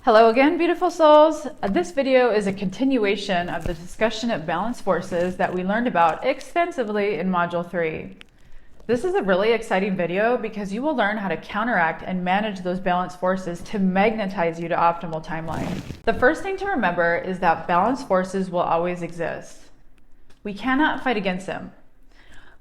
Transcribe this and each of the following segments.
Hello again, beautiful souls. This video is a continuation of the discussion of balanced forces that we learned about extensively in Module 3. This is a really exciting video because you will learn how to counteract and manage those balanced forces to magnetize you to optimal timeline. The first thing to remember is that balanced forces will always exist. We cannot fight against them,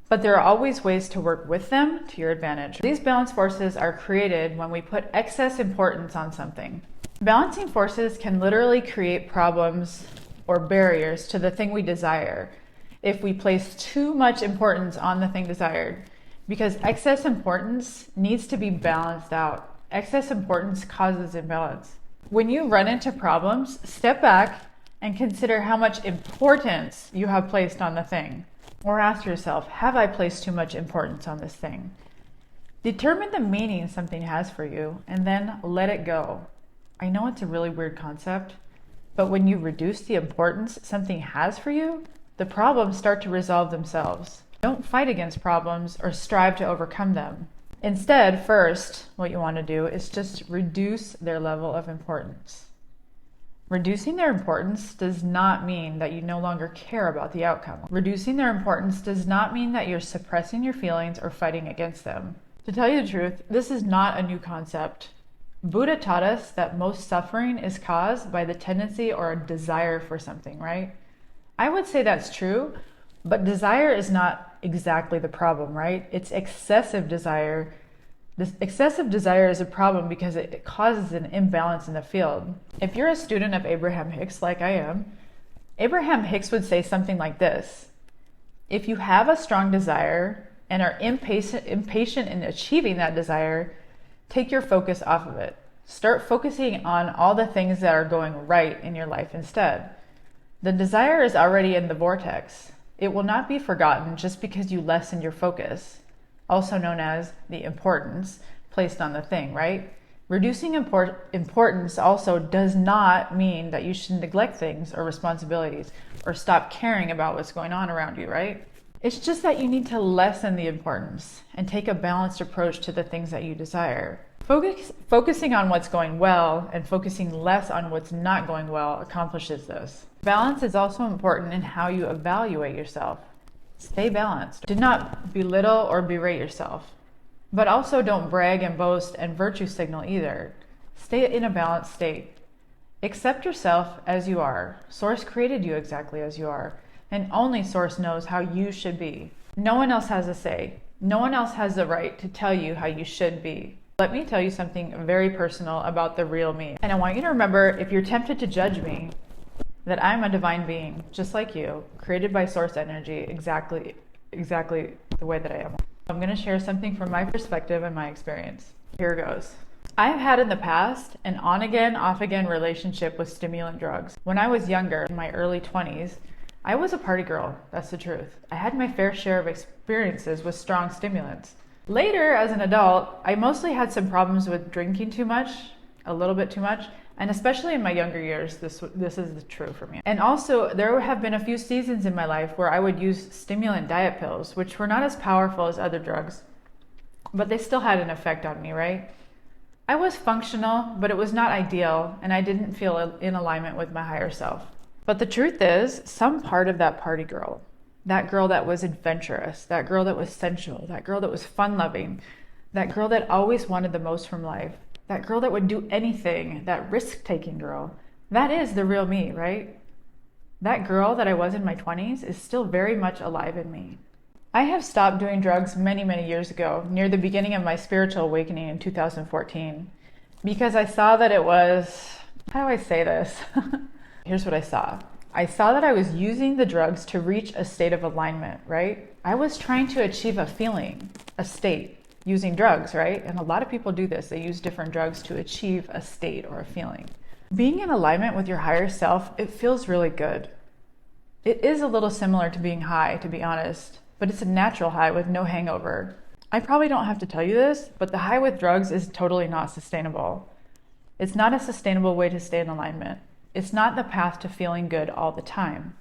but there are always ways to work with them to your advantage. These balanced forces are created when we put excess importance on something. Balancing forces can literally create problems or barriers to the thing we desire if we place too much importance on the thing desired, because excess importance needs to be balanced out. Excess importance causes imbalance. When you run into problems, step back and consider how much importance you have placed on the thing. Or ask yourself, have I placed too much importance on this thing? Determine the meaning something has for you and then let it go. I know it's a really weird concept, but when you reduce the importance something has for you, the problems start to resolve themselves. Don't fight against problems or strive to overcome them. Instead, first, what you want to do is just reduce their level of importance. Reducing their importance does not mean that you no longer care about the outcome. Reducing their importance does not mean that you're suppressing your feelings or fighting against them. To tell you the truth, this is not a new concept. Buddha taught us that most suffering is caused by the tendency or a desire for something, right? I would say that's true, but desire is not exactly the problem, right? It's excessive desire. This excessive desire is a problem because it causes an imbalance in the field. If you're a student of Abraham Hicks, like I am, Abraham Hicks would say something like this: if you have a strong desire and are impatient in achieving that desire, take your focus off of it. Start focusing on all the things that are going right in your life instead. The desire is already in the vortex. It will not be forgotten just because you lessen your focus, also known as the importance placed on the thing, right? Reducing importance also does not mean that you should neglect things or responsibilities or stop caring about what's going on around you, right? It's just that you need to lessen the importance and take a balanced approach to the things that you desire. Focusing on what's going well and focusing less on what's not going well accomplishes this. Balance is also important in how you evaluate yourself. Stay balanced. Do not belittle or berate yourself, but also don't brag and boast and virtue signal either. Stay in a balanced state. Accept yourself as you are. Source created you exactly as you are, and only Source knows how you should be. No one else has a say. No one else has the right to tell you how you should be. Let me tell you something very personal about the real me. And I want you to remember, if you're tempted to judge me, that I'm a divine being, just like you, created by Source energy, exactly the way that I am. I'm going to share something from my perspective and my experience. Here goes. I've had in the past an on-again, off-again relationship with stimulant drugs. When I was younger, in my early 20s, I was a party girl, that's the truth. I had my fair share of experiences with strong stimulants. Later, as an adult, I mostly had some problems with drinking too much, a little bit too much, and especially in my younger years, this is true for me. And also, there have been a few seasons in my life where I would use stimulant diet pills, which were not as powerful as other drugs, but they still had an effect on me, right? I was functional, but it was not ideal, and I didn't feel in alignment with my higher self. But the truth is, some part of that party girl, that girl that was adventurous, that girl that was sensual, that girl that was fun-loving, that girl that always wanted the most from life, that girl that would do anything, that risk-taking girl, that is the real me, right? That girl that I was in my 20s is still very much alive in me. I have stopped doing drugs many, many years ago, near the beginning of my spiritual awakening in 2014, because I saw that it was, how do I say this? Here's what I saw. I saw that I was using the drugs to reach a state of alignment, right? I was trying to achieve a feeling, a state, using drugs, right? And a lot of people do this. They use different drugs to achieve a state or a feeling. Being in alignment with your higher self, it feels really good. It is a little similar to being high, to be honest, but it's a natural high with no hangover. I probably don't have to tell you this, but the high with drugs is totally not sustainable. It's not a sustainable way to stay in alignment. It's not the path to feeling good all the time.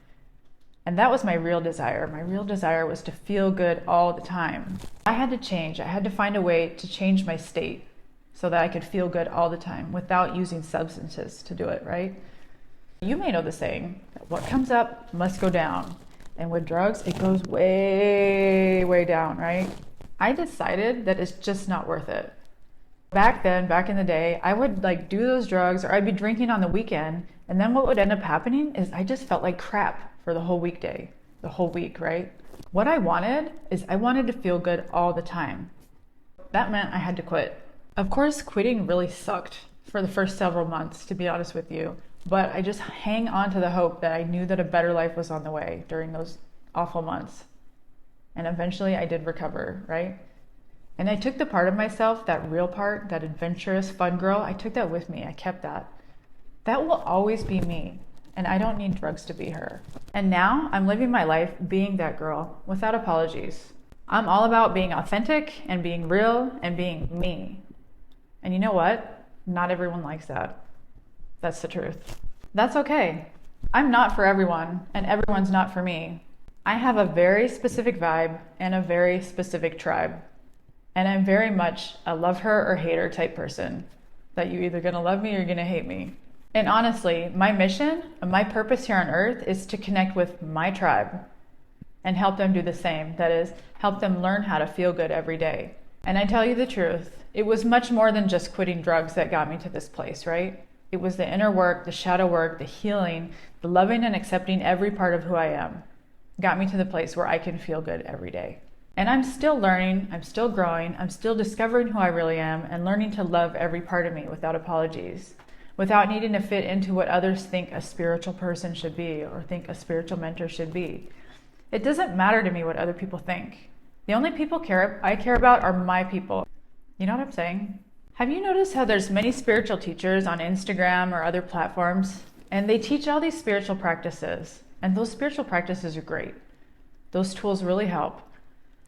And that was my real desire. My real desire was to feel good all the time. I had to change. I had to find a way to change my state. so that I could feel good all the time without using substances to do it, right? You may know the saying, that what comes up must go down. And with drugs, it goes way, way down, right? I decided that it's just not worth it. Back then, back in the day, I would do those drugs, or I'd be drinking on the weekend, and then what would end up happening is I just felt like crap for the whole weekday, the whole week, right? What I wanted is I wanted to feel good all the time. That meant I had to quit. Of course, quitting really sucked for the first several months, to be honest with you. But I just hang on to the hope that I knew that a better life was on the way during those awful months. And eventually I did recover, right? And I took the part of myself, that real part, that adventurous, fun girl, I took that with me. I kept that. That will always be me. And I don't need drugs to be her. And now I'm living my life being that girl without apologies. I'm all about being authentic and being real and being me. And you know what? Not everyone likes that. That's the truth. That's okay. I'm not for everyone, and everyone's not for me. I have a very specific vibe and a very specific tribe. And I'm very much a love her or hate her type person. That you're either gonna love me or you're gonna hate me. And honestly, my mission and my purpose here on earth is to connect with my tribe and help them do the same. That is, help them learn how to feel good every day. And I tell you the truth, it was much more than just quitting drugs that got me to this place, right? It was the inner work, the shadow work, the healing, the loving and accepting every part of who I am. Got me to the place where I can feel good every day. And I'm still learning, I'm still growing, I'm still discovering who I really am and learning to love every part of me without apologies, without needing to fit into what others think a spiritual person should be or think a spiritual mentor should be. It doesn't matter to me what other people think. The only people I care about are my people. You know what I'm saying? Have you noticed how there's many spiritual teachers on Instagram or other platforms, and they teach all these spiritual practices, and those spiritual practices are great. Those tools really help.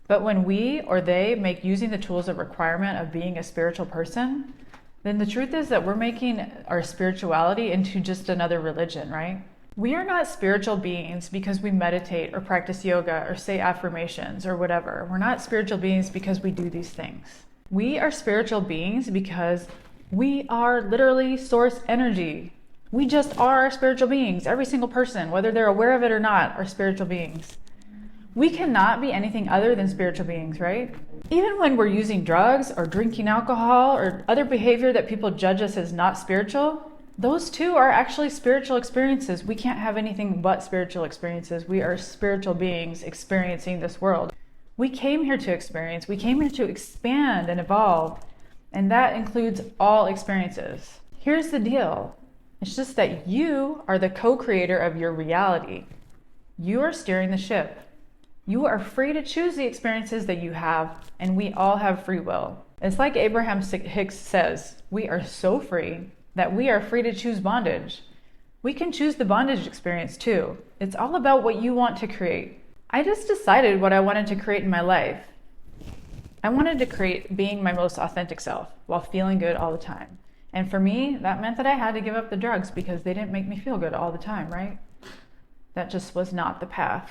But when we or they make using the tools a requirement of being a spiritual person, then the truth is that we're making our spirituality into just another religion, right? We are not spiritual beings because we meditate or practice yoga or say affirmations or whatever. We're not spiritual beings because we do these things. We are spiritual beings because we are literally source energy. We just are spiritual beings. Every single person, whether they're aware of it or not, are spiritual beings. We cannot be anything other than spiritual beings, right? Even when we're using drugs or drinking alcohol or other behavior that people judge us as not spiritual, those two are actually spiritual experiences. We can't have anything but spiritual experiences. We are spiritual beings experiencing this world. We came here to experience. We came here to expand and evolve. And that includes all experiences. Here's the deal. It's just that you are the co-creator of your reality. You are steering the ship. You are free to choose the experiences that you have, and we all have free will. It's like Abraham Hicks says, we are so free that we are free to choose bondage. We can choose the bondage experience too. It's all about what you want to create. I just decided what I wanted to create in my life. I wanted to create being my most authentic self while feeling good all the time. And for me, that meant that I had to give up the drugs because they didn't make me feel good all the time, right? That just was not the path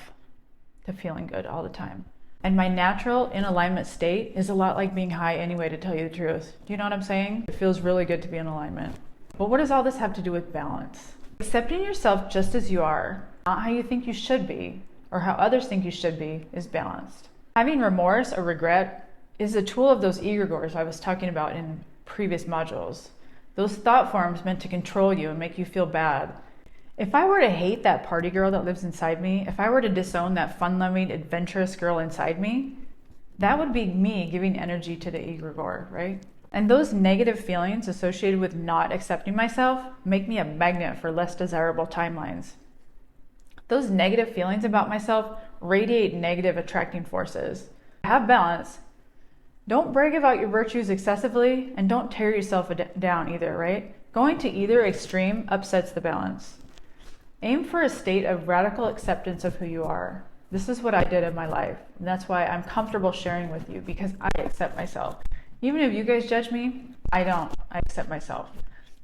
to feeling good all the time. And my natural in alignment state is a lot like being high anyway, to tell you the truth. Do you know what I'm saying? It feels really good to be in alignment. But what does all this have to do with balance? Accepting yourself just as you are, not how you think you should be or how others think you should be, is balanced. Having remorse or regret is a tool of those egregores I was talking about in previous modules. Those thought forms meant to control you and make you feel bad. If I were to hate that party girl that lives inside me, if I were to disown that fun-loving, adventurous girl inside me, that would be me giving energy to the egregore, right? And those negative feelings associated with not accepting myself make me a magnet for less desirable timelines. Those negative feelings about myself radiate negative attracting forces. Have balance. Don't brag about your virtues excessively, and don't tear yourself down either, right? Going to either extreme upsets the balance. Aim for a state of radical acceptance of who you are. This is what I did in my life, and that's why I'm comfortable sharing with you, because I accept myself. Even if you guys judge me, I don't. I accept myself.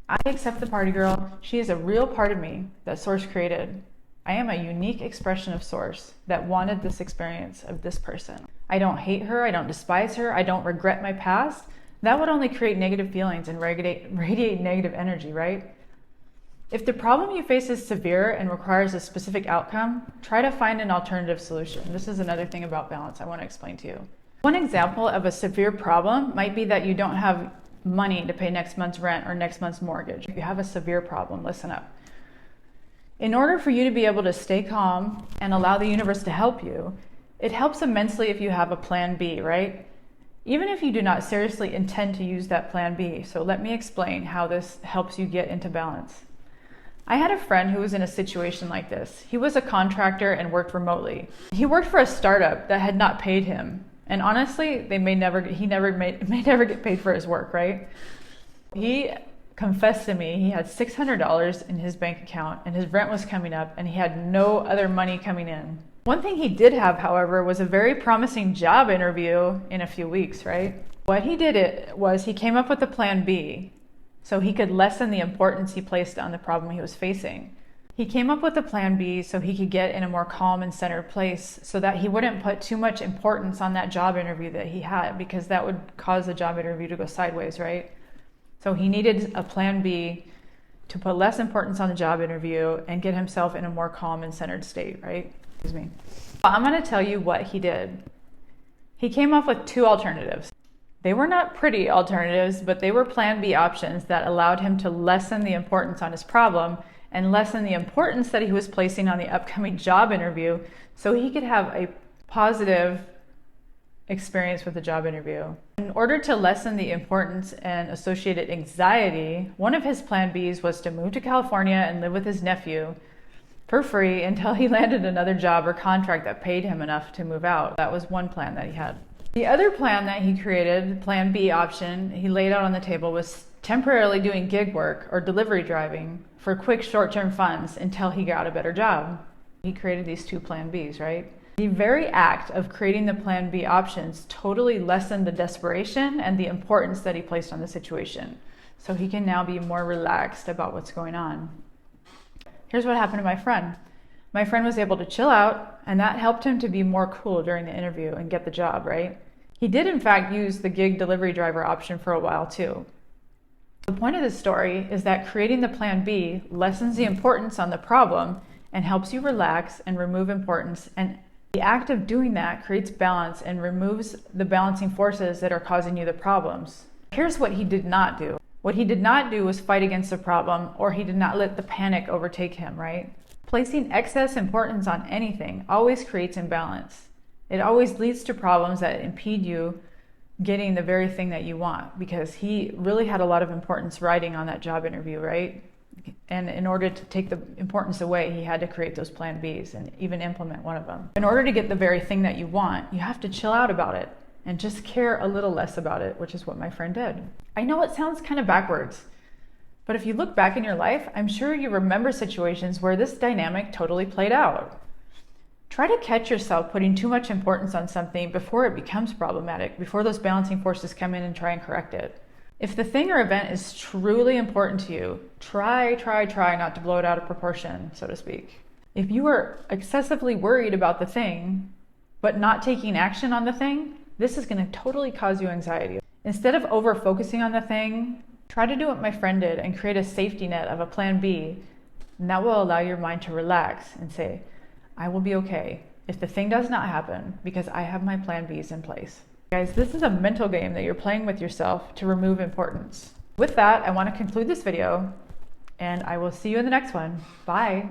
I accept the party girl. She is a real part of me that Source created. I am a unique expression of Source that wanted this experience of this person. I don't hate her. I don't despise her. I don't regret my past. That would only create negative feelings and radiate negative energy, right? If the problem you face is severe and requires a specific outcome, try to find an alternative solution. This is another thing about balance I want to explain to you. One example of a severe problem might be that you don't have money to pay next month's rent or next month's mortgage. If you have a severe problem, listen up. In order for you to be able to stay calm and allow the universe to help you, it helps immensely if you have a plan B, right? Even if you do not seriously intend to use that plan B. So let me explain how this helps you get into balance. I had a friend who was in a situation like this. He was a contractor and worked remotely. He worked for a startup that had not paid him. And honestly, he may never get paid for his work, right? He confessed to me he had $600 in his bank account and his rent was coming up and he had no other money coming in. One thing he did have, however, was a very promising job interview in a few weeks, right? What he did was he came up with a plan B so he could lessen the importance he placed on the problem he was facing. He came up with a plan B so he could get in a more calm and centered place so that he wouldn't put too much importance on that job interview that he had, because that would cause the job interview to go sideways, right? So he needed a plan B to put less importance on the job interview and get himself in a more calm and centered state, right? Excuse me. I'm going to tell you what he did. He came up with two alternatives. They were not pretty alternatives, but they were plan B options that allowed him to lessen the importance on his problem and lessen the importance that he was placing on the upcoming job interview so he could have a positive experience with the job interview. In order to lessen the importance and associated anxiety, one of his plan Bs was to move to California and live with his nephew for free until he landed another job or contract that paid him enough to move out. That was one plan that he had. The other plan that he created, plan B option, he laid out on the table, was temporarily doing gig work or delivery driving for quick short-term funds until he got a better job. He created these two plan Bs, right? The very act of creating the plan B options totally lessened the desperation and the importance that he placed on the situation. So he can now be more relaxed about what's going on. Here's what happened to my friend. My friend was able to chill out, and that helped him to be more cool during the interview and get the job, right? He did in fact use the gig delivery driver option for a while too. The point of this story is that creating the plan B lessens the importance on the problem and helps you relax and remove importance, and the act of doing that creates balance and removes the balancing forces that are causing you the problems. Here's what he did not do. What he did not do was fight against the problem, or he did not let the panic overtake him, right? Placing excess importance on anything always creates imbalance. It always leads to problems that impede you getting the very thing that you want, because he really had a lot of importance riding on that job interview, right? And in order to take the importance away, he had to create those plan Bs and even implement one of them. In order to get the very thing that you want, you have to chill out about it and just care a little less about it, which is what my friend did. I know it sounds kind of backwards, but if you look back in your life, I'm sure you remember situations where this dynamic totally played out. Try to catch yourself putting too much importance on something before it becomes problematic, before those balancing forces come in and try and correct it. If the thing or event is truly important to you, try not to blow it out of proportion, so to speak. If you are excessively worried about the thing, but not taking action on the thing, this is going to totally cause you anxiety. Instead of over-focusing on the thing, try to do what my friend did and create a safety net of a plan B, and that will allow your mind to relax and say, I will be okay if the thing does not happen because I have my plan Bs in place. Guys, this is a mental game that you're playing with yourself to remove importance. With that, I want to conclude this video, and I will see you in the next one. Bye.